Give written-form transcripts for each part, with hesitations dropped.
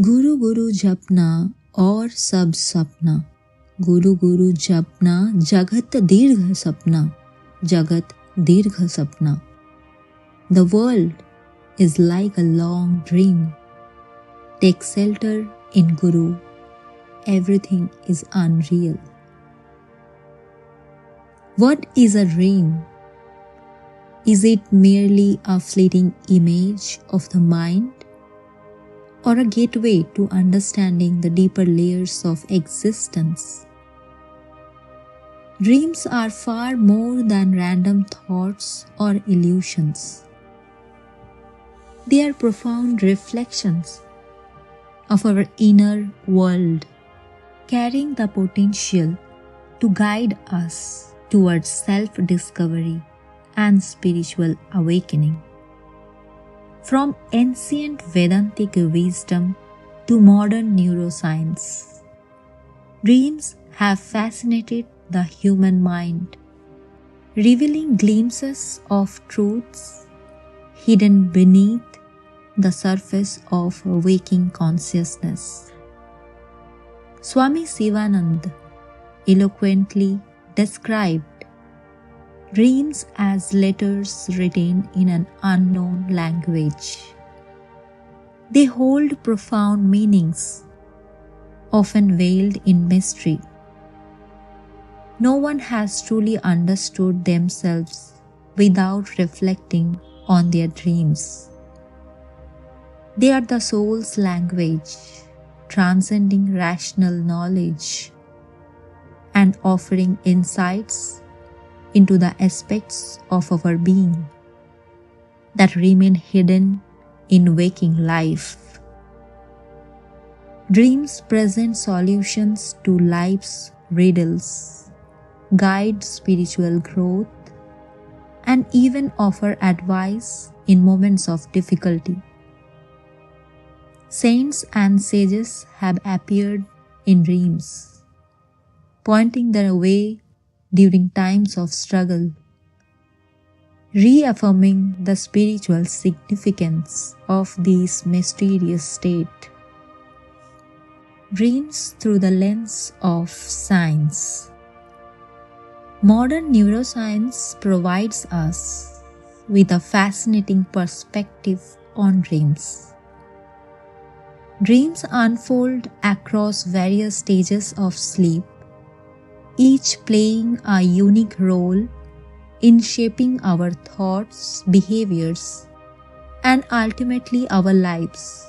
गुरु गुरु जपना और सब सपना, गुरु गुरु जपना जगत दीर्घ सपना, जगत दीर्घ सपना. The world is like a long dream. Take shelter in Guru. Everything is unreal. What is a dream? Is it merely a fleeting image of the mind, or a gateway to understanding the deeper layers of existence? Dreams are far more than random thoughts or illusions. They are profound reflections of our inner world, carrying the potential to guide us towards self-discovery and spiritual awakening. From ancient Vedantic wisdom to modern neuroscience, dreams have fascinated the human mind, revealing glimpses of truths hidden beneath the surface of waking consciousness. Swami Sivananda eloquently described dreams as letters written in an unknown language. They hold profound meanings, often veiled in mystery. No one has truly understood themselves without reflecting on their dreams. They are the soul's language, transcending rational knowledge and offering insights into the aspects of our being that remain hidden in waking life. Dreams present solutions to life's riddles, guide spiritual growth, and even offer advice in moments of difficulty. Saints and sages have appeared in dreams, pointing their way during times of struggle, reaffirming the spiritual significance of this mysterious state. Dreams through the lens of science. Modern neuroscience provides us with a fascinating perspective on dreams. Dreams unfold across various stages of sleep, each playing a unique role in shaping our thoughts, behaviors, and ultimately our lives.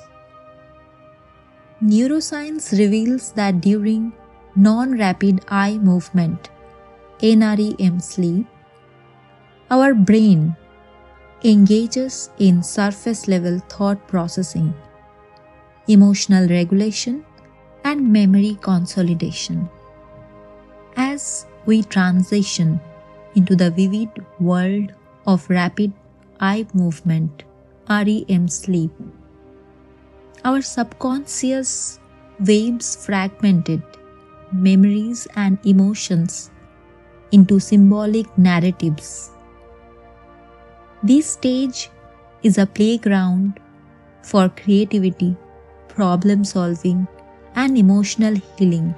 Neuroscience reveals that during non-rapid eye movement (NREM) sleep, our brain engages in surface-level thought processing, emotional regulation, and memory consolidation. As we transition into the vivid world of rapid eye movement (REM) sleep, our subconscious weaves fragmented memories and emotions into symbolic narratives. This stage is a playground for creativity, problem solving, and emotional healing,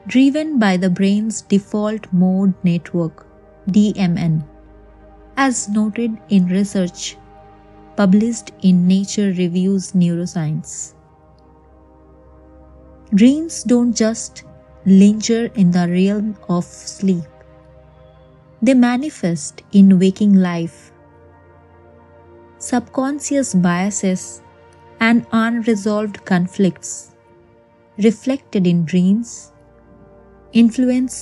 driven by the brain's default mode network (DMN), as noted in research published in Nature Reviews Neuroscience. Dreams don't just linger in the realm of sleep. They manifest in waking life. Subconscious biases and unresolved conflicts reflected in dreams influence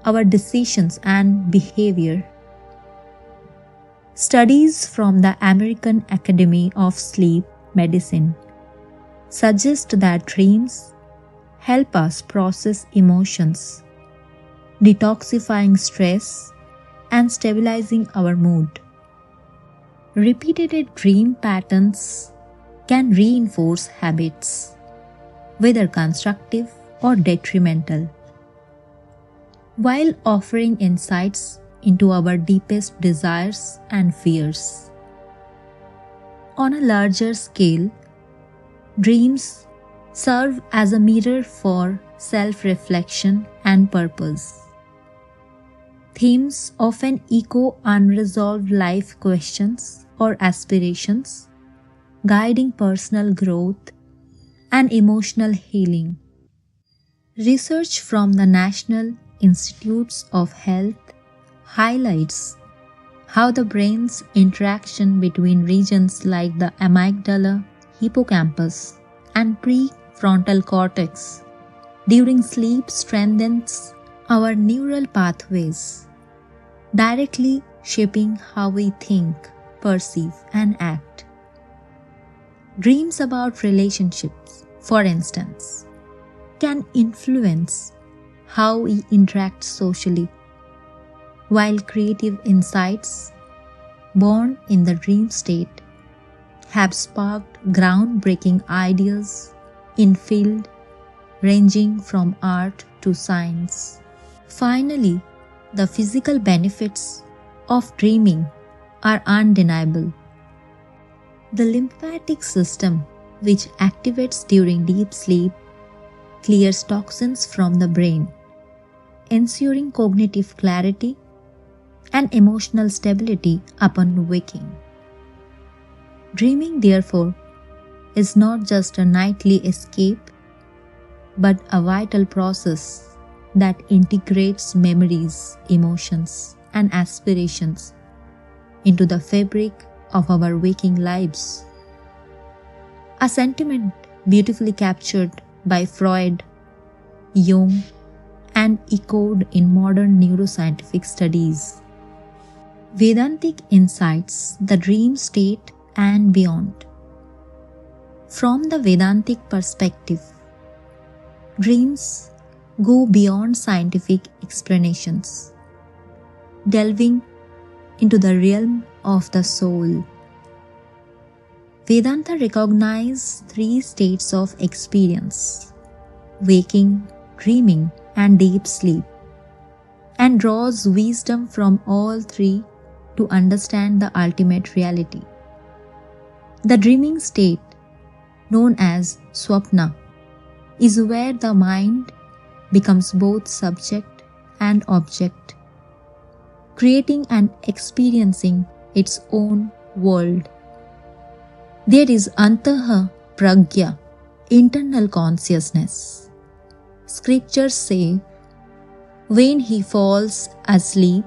our decisions and behavior. Studies from the American Academy of Sleep Medicine suggest that dreams help us process emotions, detoxifying stress and stabilizing our mood. Repeated dream patterns can reinforce habits, whether constructive or detrimental, while offering insights into our deepest desires and fears. On a larger scale, Dreams serve as a mirror for self-reflection and purpose. Themes often echo unresolved life questions or aspirations, guiding personal growth and emotional healing. Research from the National Institutes of Health highlights how the brain's interaction between regions like the amygdala, hippocampus, and prefrontal cortex during sleep strengthens our neural pathways, directly shaping how we think, perceive, and act. Dreams about relationships, for instance, can influence how we interact socially, while creative insights born in the dream state have sparked groundbreaking ideas in fields ranging from art to science. Finally, the physical benefits of dreaming are undeniable. The lymphatic system, which activates during deep sleep, clears toxins from the brain, ensuring cognitive clarity and emotional stability upon waking. Dreaming, therefore, is not just a nightly escape, but a vital process that integrates memories, emotions, and aspirations into the fabric of our waking lives. A sentiment beautifully captured by Freud, Jung, and echoed in modern neuroscientific studies. Vedantic insights the dream state and beyond. From the Vedantic perspective, dreams go beyond scientific explanations, delving into the realm of the soul. Vedanta recognizes three states of experience: waking, dreaming, and deep sleep, and draws wisdom from all three to understand the ultimate reality. The dreaming state, known as swapna, is where the mind becomes both subject and object, creating and experiencing its own world. There is antaha pragya, internal consciousness. Scriptures say, when he falls asleep,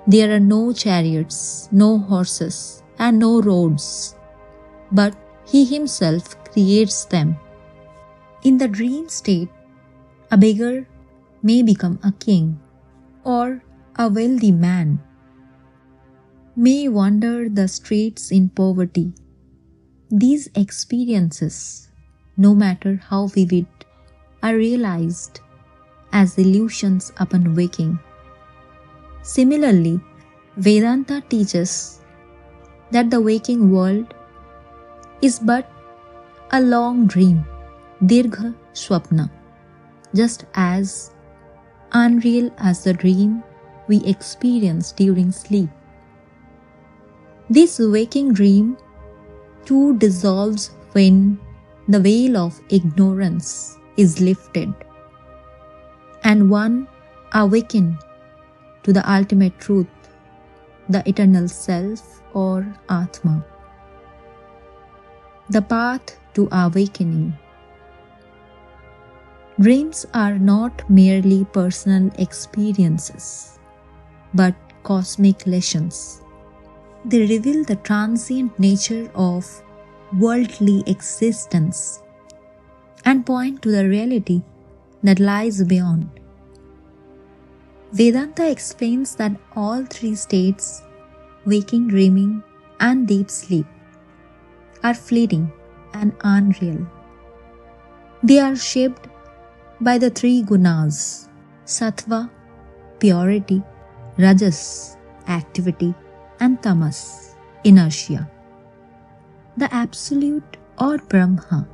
there are no chariots, no horses, and no roads, but he himself creates them. In the dream state, a beggar may become a king, or a wealthy man may wander the streets in poverty. These experiences, no matter how vivid, are realized as illusions upon waking. Similarly, Vedanta teaches that the waking world is but a long dream, dirgha swapna, just as unreal as the dream we experience during sleep. This waking dream too dissolves when the veil of ignorance is lifted and one awakens to the ultimate truth, the eternal self or Atma. The path to awakening. Dreams are not merely personal experiences, but cosmic lessons. They reveal the transient nature of worldly existence and point to the reality that lies beyond. Vedanta explains that all three states, waking, dreaming, and deep sleep, are fleeting and unreal. They are shaped by the three gunas: sattva, purity; rajas, activity; and tamas, inertia. The Absolute or Brahma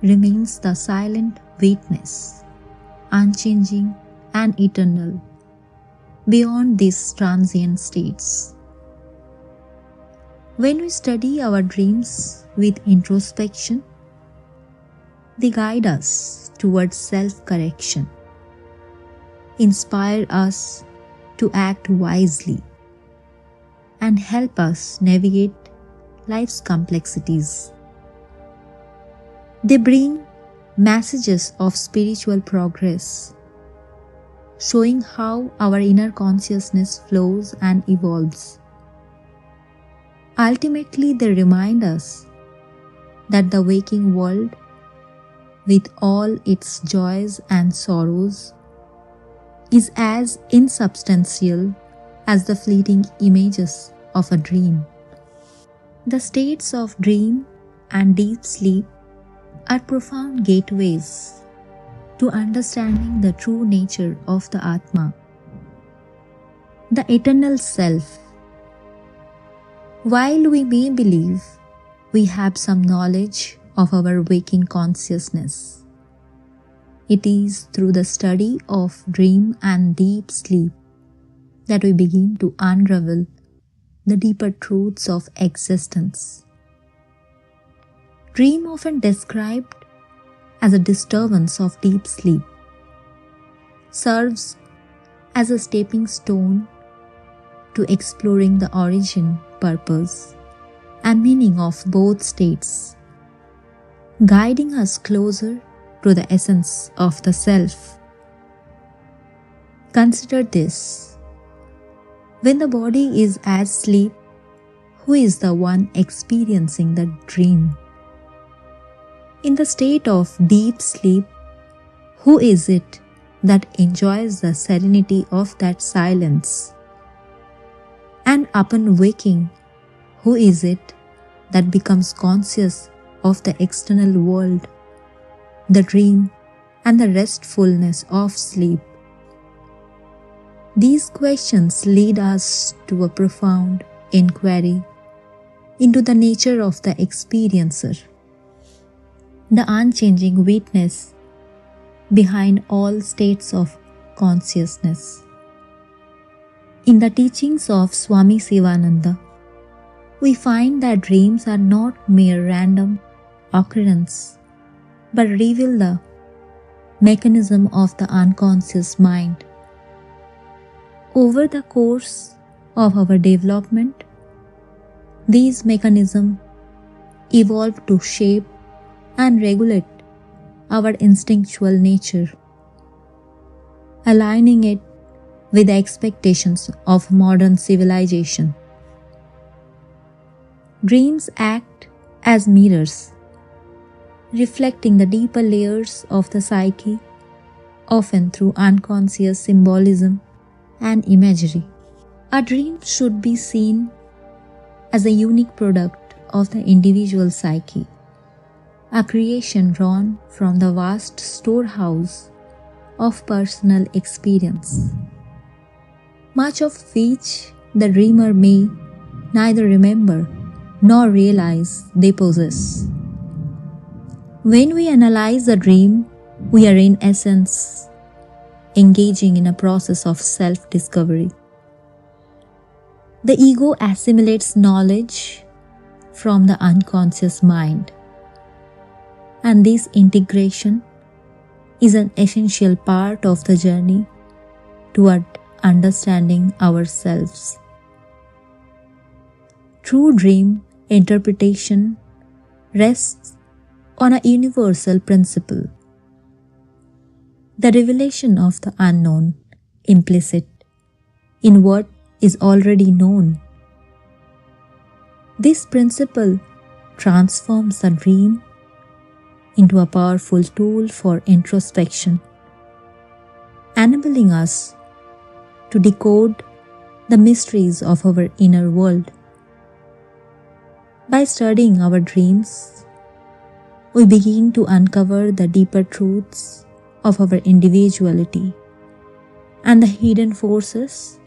remains the silent witness, unchanging and eternal, beyond these transient states. When we study our dreams with introspection, They guide us towards self-correction, inspire us to act wisely, and help us navigate life's complexities. They bring messages of spiritual progress, showing how our inner consciousness flows and evolves. Ultimately, they remind us that the waking world, with all its joys and sorrows, is as insubstantial as the fleeting images of a dream. The states of dream and deep sleep are profound gateways to understanding the true nature of the Atma, the eternal self. While we may believe we have some knowledge of our waking consciousness, it is through the study of dream and deep sleep that we begin to unravel the deeper truths of existence. Dream, often described as a disturbance of deep sleep, serves as a stepping stone to exploring the origin, purpose, and meaning of both states, guiding us closer to the essence of the self. Consider this: when the body is asleep, who is the one experiencing the dream? In the state of deep sleep, who is it that enjoys the serenity of that silence? And upon waking, who is it that becomes conscious of the external world, the dream, and the restfulness of sleep? These questions lead us to a profound inquiry into the nature of the experiencer, the unchanging witness behind all states of consciousness. In the teachings of Swami Sivananda, we find that dreams are not mere random occurrence, but reveal the mechanism of the unconscious mind. Over the course of our development, these mechanisms evolve to shape and regulate our instinctual nature, aligning it with the expectations of modern civilization. Dreams act as mirrors, reflecting the deeper layers of the psyche, often through unconscious symbolism and imagery. A dream should be seen as a unique product of the individual psyche, a creation drawn from the vast storehouse of personal experience, much of which the dreamer may neither remember nor realize they possess. When we analyze a dream, we are in essence engaging in a process of self-discovery. The ego assimilates knowledge from the unconscious mind, and this integration is an essential part of the journey toward understanding ourselves. True dream interpretation rests on a universal principle: the revelation of the unknown, implicit in what is already known. This principle transforms the dream into a powerful tool for introspection, enabling us to decode the mysteries of our inner world. By studying our dreams, we begin to uncover the deeper truths of our individuality and the hidden forces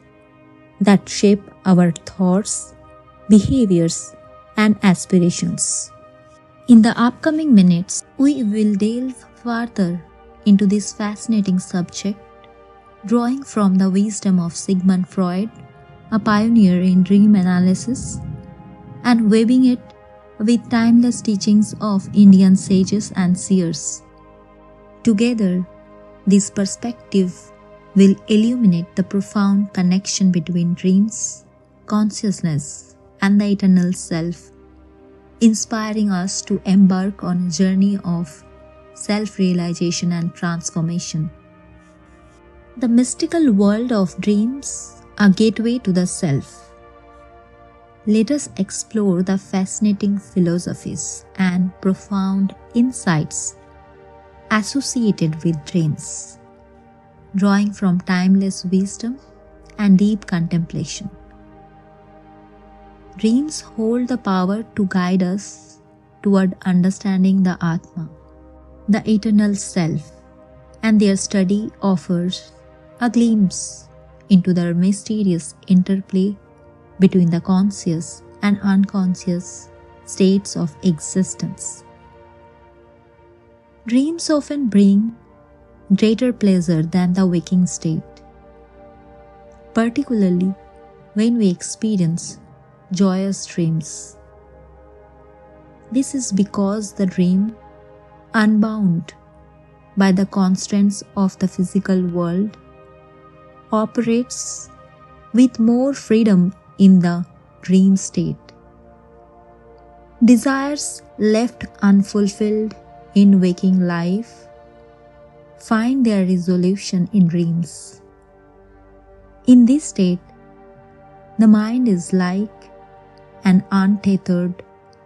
that shape our thoughts, behaviors, and aspirations. In the upcoming minutes, we will delve further into this fascinating subject, drawing from the wisdom of Sigmund Freud, a pioneer in dream analysis, and weaving it with timeless teachings of Indian sages and seers. Together, this perspective will illuminate the profound connection between dreams, consciousness, and the eternal self, inspiring us to embark on a journey of self-realization and transformation. The mystical world of dreams, a gateway to the self. Let us explore the fascinating philosophies and profound insights associated with dreams, drawing from timeless wisdom and deep contemplation. Dreams hold the power to guide us toward understanding the Atma, the eternal self, and their study offers a glimpse into the mysterious interplay between the conscious and unconscious states of existence. Dreams often bring greater pleasure than the waking state, particularly when we experience joyous dreams. This is because the dream, unbound by the constraints of the physical world, operates with more freedom in the dream state. Desires left unfulfilled in waking life find their resolution in dreams. In this state, the mind is like an untethered,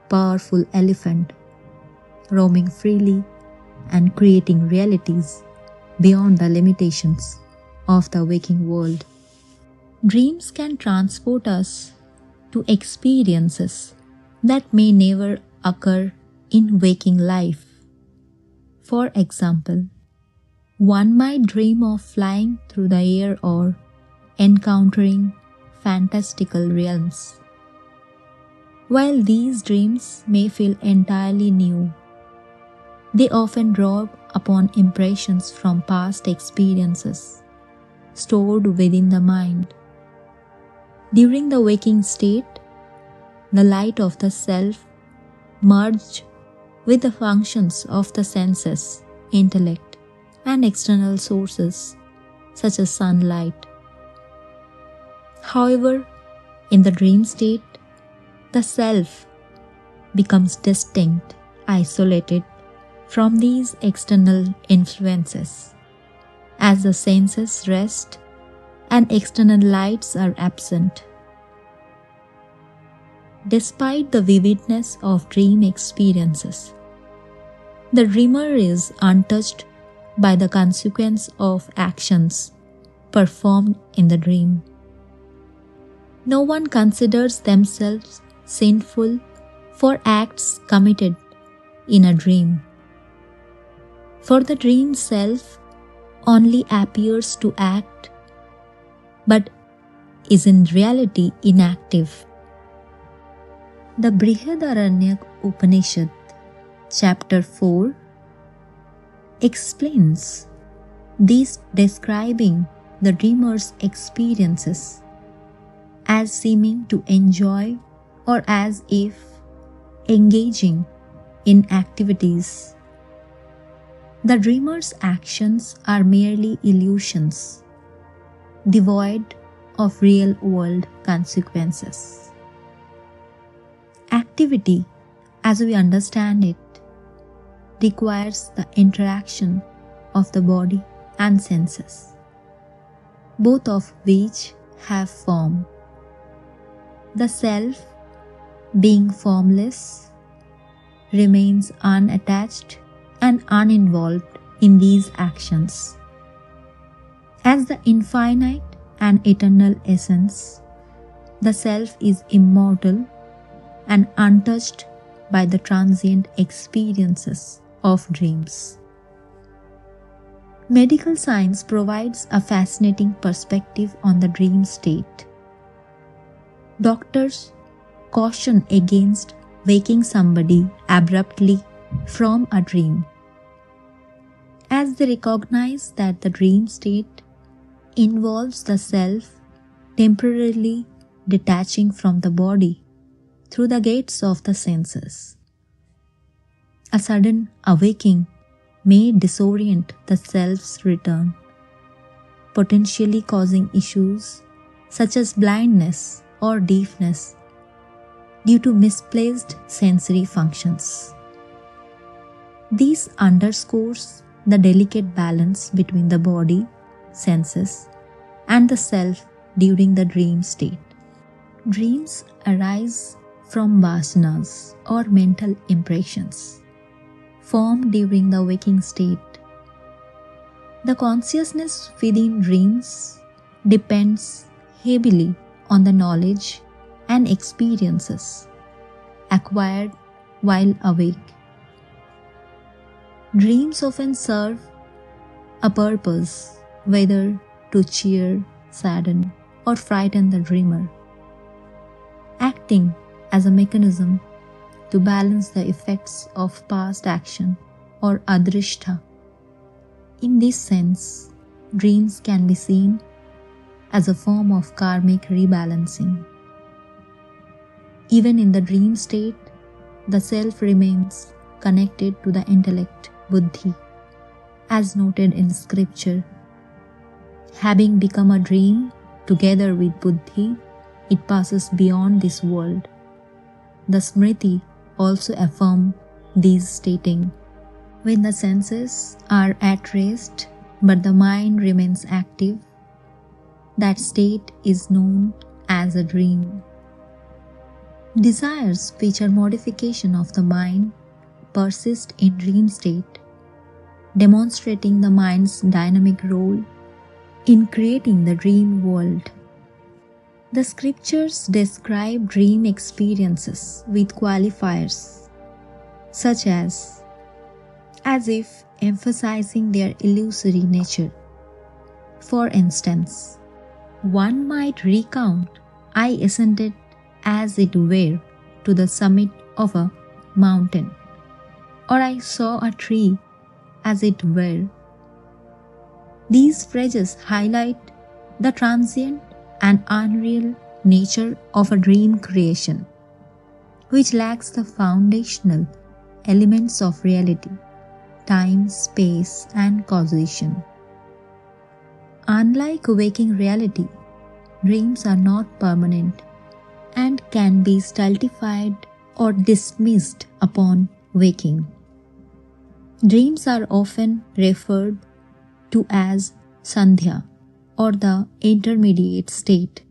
powerful elephant, roaming freely and creating realities beyond the limitations of the waking world. Dreams can transport us to experiences that may never occur in waking life. For example, one might dream of flying through the air or encountering fantastical realms. While these dreams may feel entirely new, they often draw upon impressions from past experiences stored within the mind. During the waking state, the light of the self merges with the functions of the senses, intellect, and external sources such as sunlight. However, in the dream state, the self becomes distinct, isolated from these external influences. As the senses rest and external lights are absent. Despite the vividness of dream experiences, the dreamer is untouched by the consequence of actions performed in the dream. No one considers themselves sinful for acts committed in a dream. For the dream self only appears to act, but is in reality inactive. The Brihadaranyaka Upanishad, chapter 4, explains this, describing the dreamer's experiences as seeming to enjoy or as if engaging in activities. The dreamer's actions are merely illusions, devoid of real-world consequences. Activity, as we understand it, requires the interaction of the body and senses, both of which have form. The self, being formless, remains unattached and uninvolved in these actions. As the infinite and eternal essence, the self is immortal and untouched by the transient experiences of dreams. Medical science provides a fascinating perspective on the dream state. Doctors caution against waking somebody abruptly from a dream, as they recognize that the dream state involves the self temporarily detaching from the body through the gates of the senses. A sudden awaking may disorient the self's return, potentially causing issues such as blindness or deafness due to misplaced sensory functions. This underscores the delicate balance between the body, senses, and the self during the dream state. Dreams arise from vasanas or mental impressions formed during the waking state. The consciousness within dreams depends heavily on the knowledge and experiences acquired while awake. Dreams often serve a purpose, whether to cheer, sadden, or frighten the dreamer, acting as a mechanism to balance the effects of past action or adrishta. In this sense, dreams can be seen as a form of karmic rebalancing. Even in the dream state, the self remains connected to the intellect, buddhi, as noted in scripture. Having become a dream together with buddhi, it passes beyond this world. The Smriti also affirm these, stating, when the senses are at rest but the mind remains active, that state is known as a dream. Desires, which are modification of the mind, persist in dream state, demonstrating the mind's dynamic role in creating the dream world. The scriptures describe dream experiences with qualifiers such as if emphasizing their illusory nature. For instance, one might recount, I ascended as it were to the summit of a mountain, or I saw a tree as it were. These phrases highlight the transient and unreal nature of a dream creation, which lacks the foundational elements of reality, time, space, and causation. Unlike waking reality, dreams are not permanent and can be stultified or dismissed upon waking. Dreams are often referred to as sandhya or the intermediate state,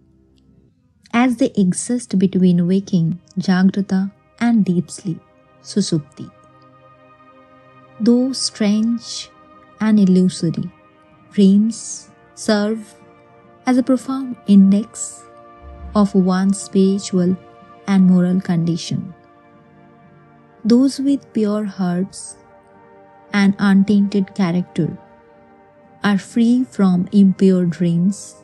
as they exist between waking, jagrata, and deep sleep, susupti. Though strange and illusory, dreams serve as a profound index of one's spiritual and moral condition. Those with pure hearts and untainted character are free from impure dreams,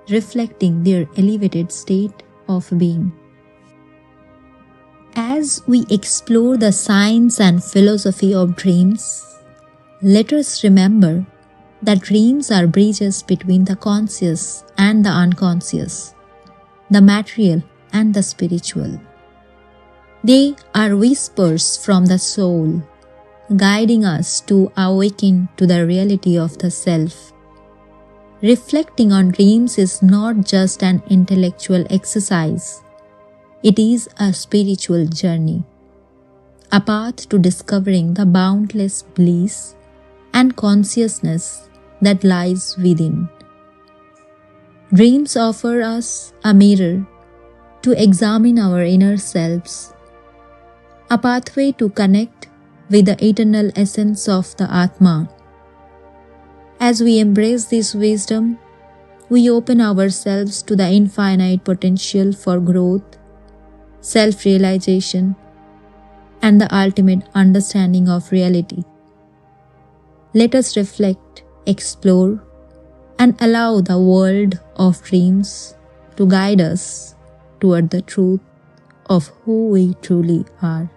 reflecting their elevated state of being. As we explore the science and philosophy of dreams, let us remember that dreams are bridges between the conscious and the unconscious, the material and the spiritual. They are whispers from the soul, guiding us to awaken to the reality of the self. Reflecting on dreams is not just an intellectual exercise, it is a spiritual journey, a path to discovering the boundless bliss and consciousness that lies within. Dreams offer us a mirror to examine our inner selves, a pathway to connect with the eternal essence of the Atma. As we embrace this wisdom, we open ourselves to the infinite potential for growth, self-realization, and the ultimate understanding of reality. Let us reflect, explore, and allow the world of dreams to guide us toward the truth of who we truly are.